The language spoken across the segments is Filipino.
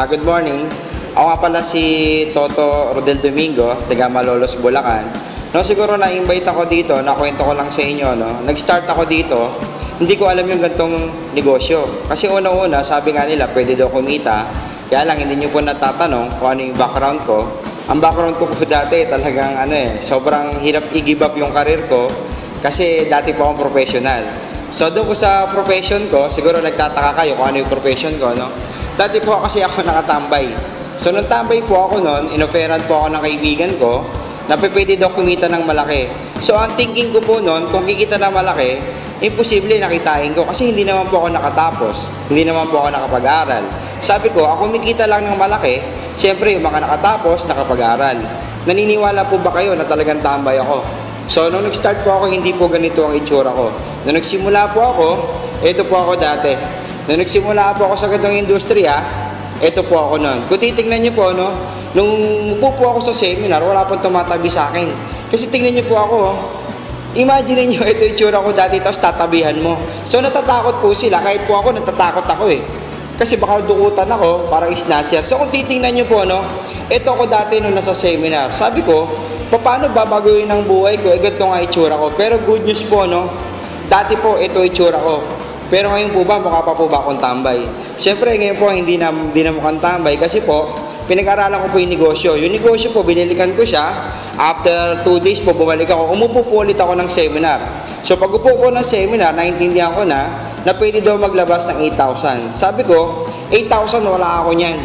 Good morning. Ako nga pala si Toto Rodel Domingo, taga Malolos, Bulacan. No, siguro na-invite ako dito, nakwento ko lang sa inyo, no. Nag-start ako dito, hindi ko alam yung gantong negosyo. Kasi una-una, sabi nga nila, pwede daw kumita. Kaya lang, hindi nyo po natatanong kung ano yung background ko. Ang background ko po dati, talagang sobrang hirap i-give up yung career ko. Kasi dati po akong professional. So doon ko sa profession ko, siguro nagtataka kayo kung ano yung profession ko, no? Dati po kasi ako nakatambay. So nung tambay po ako noon, inoferan po ako ng kaibigan ko na pwede daw kumita ng malaki. So ang thinking ko po noon, kung kikita ng malaki, imposible nakitain ko kasi hindi naman po ako nakatapos, hindi naman po ako nakapag-aral. Sabi ko, ako kumikita lang ng malaki, siyempre yung mga nakatapos, nakapag-aral. Naniniwala po ba kayo na talagang tambay ako? So, nung nag-start po ako, hindi po ganito ang itsura ko. Nung nagsimula po ako, ito po ako dati. Nung nagsimula po ako sa ganitong industriya, ito po ako noon. Kung titignan nyo po, no, nung upo po ako sa seminar, wala pong tumatabi sa akin. Kasi tingnan nyo po ako, imagine nyo, ito itsura ko dati, tapos tatabihan mo. So, natatakot po sila. Kahit po ako, natatakot ako eh. Kasi baka dukutan ako, parang snatcher. So, kung titingnan nyo po, no, ito ako dati nung nasa seminar. Sabi ko, paano babaguhin ang buhay ko? Ganito nga itsura ko. Pero good news po, no? Dati po, ito itsura ko. Pero ngayon po ba, mukha pa po ba akong tambay? Siyempre, ngayon po, hindi na mukhang tambay. Kasi po, pinag-aralan ko po yung negosyo. Yung negosyo po, binilikan ko siya. After 2 days po, bumalik ako. Umupo po ulit ako ng seminar. So, pag upo ko ng seminar, naintindihan ko na pwede daw maglabas ng 8,000. Sabi ko, 8,000, wala ako niyan.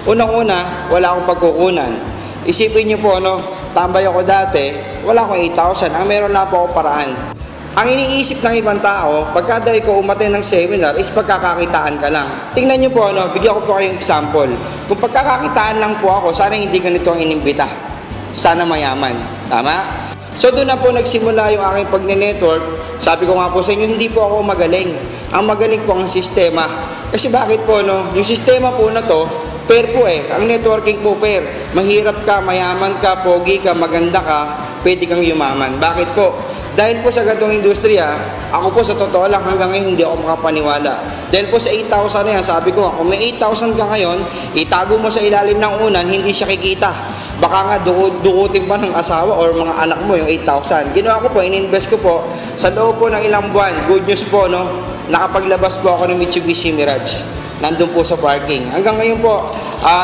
Unang-una, wala akong pagkukunan. Isipin niyo po, no? Tambay ako dati, wala akong 8,000. Ang meron na po ako paraan. Ang iniisip ng ibang tao, pagka daw ikaw umattend ng seminar, is pagkakakitaan ka lang. Tingnan niyo po, no? Bigyan ko po kayong example. Kung pagkakakitaan lang po ako, sana hindi ganito ang inimbita. Sana mayaman. Tama? So doon na po nagsimula yung aking pag-network. Sabi ko nga po sa inyo, hindi po ako magaling. Ang magaling po ang sistema. Kasi bakit po, no? Yung sistema po na to, pair po eh. Ang networking po pair. Mahirap ka, mayaman ka, pogi ka, maganda ka, pwede kang yumaman. Bakit po? Dahil po sa ganitong industriya, ako po sa totoo lang hanggang ngayon hindi ako makapaniwala. Dahil po sa 8,000 na yan, sabi ko kung may 8,000 ka ngayon, itago mo sa ilalim ng unan, hindi siya kikita. Baka nga dukutin pa ng asawa or mga anak mo yung 8,000. Ginawa ko po, in-invest ko po sa loob po ng ilang buwan. Good news po, no? Nakapaglabas po ako ng Mitsubishi Mirage. Nandun po sa parking. Hanggang ngayon po,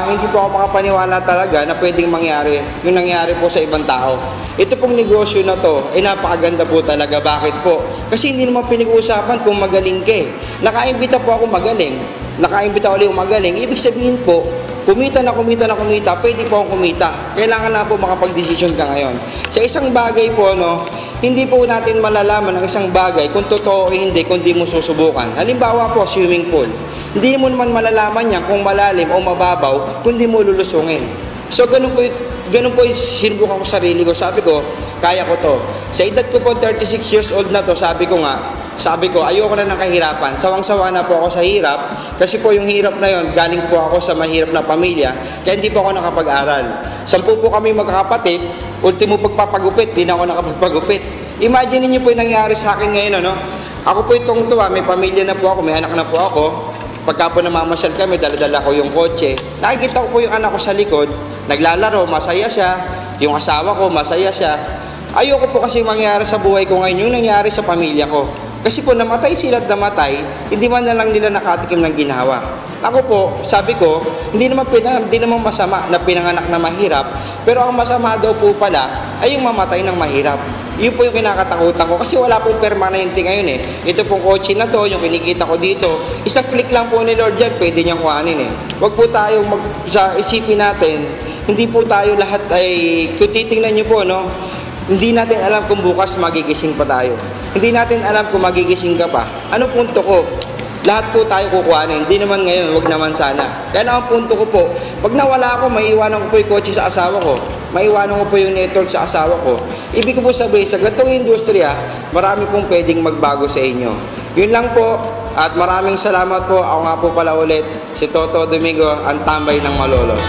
hindi po ako makapaniwala talaga na pwedeng mangyari yung nangyari po sa ibang tao. Ito pong negosyo na to, ay napakaganda po talaga. Bakit po? Kasi hindi naman pinag-uusapan kung magaling ka eh. Nakaimbita po ako magaling. Nakaimbita ulit yung magaling. Ibig sabihin po, kumita na kumita, pwede po akong kumita. Kailangan na po makapag-desisyon ka ngayon. Sa isang bagay po, no, hindi po natin malalaman ang isang bagay kung totoo o hindi, kung di mo susubukan. Halimbawa po, swimming pool. Hindi mo naman malalaman yan kung malalim o mababaw, kung di mo lulusungin. So, ganun po yung sinubukan ko sarili ko. Sabi ko, kaya ko to. Sa edad ko po, 36 years old na to, sabi ko, ayoko na ng kahirapan. Sawang-sawa na po ako sa hirap. Kasi po yung hirap na yon, galing po ako sa mahirap na pamilya. Kaya hindi po ako nakapag-aral. 10 po kami magkakapatid. Ultimo pagpapagupit, di na ako nakapagpagupit. Imagine niyo po yung nangyari sa akin ngayon, ano? Ako po itong tuwa, may pamilya na po ako, may anak na po ako. Pagka po namamasyal kami, dala-dala ko yung kotse. Nakikita ko po yung anak ko sa likod, naglalaro, masaya siya. Yung asawa ko, masaya siya. Ayoko po kasi mangyari sa buhay ko ngayon yung nangyari sa pamilya ko. Kasi po namatay sila at namatay, hindi man na lang nila nakatikim ng ginawa. Ako po, sabi ko, hindi naman masama na pinanganak na mahirap, pero ang masama daw po pala ay yung mamatay ng mahirap. Yun po yung kinakatakutan ko kasi wala pong permanente ngayon eh. Ito pong kotse na to, yung kinikita ko dito, isang click lang po ni Lord yan, pwede niyang kuhanin eh. Huwag po tayo sa isipin natin, hindi po tayo lahat ay, kung titingnan niyo po, no, hindi natin alam kung bukas magigising pa tayo. Hindi natin alam kung magigising ka pa. Ano punto ko? Lahat po tayo kukuhanin. Hindi naman ngayon, wag naman sana. Kaya ang punto ko po, pag nawala ako, maiiwanan ko po yung kotse sa asawa ko. Maiiwanan ko po yung network sa asawa ko. Ibig ko po sabihin, sa ganitong industriya, marami pong pwedeng magbago sa inyo. Yun lang po, at maraming salamat po. Ako nga po pala ulit, si Toto Domingo, ang tambay ng Malolos.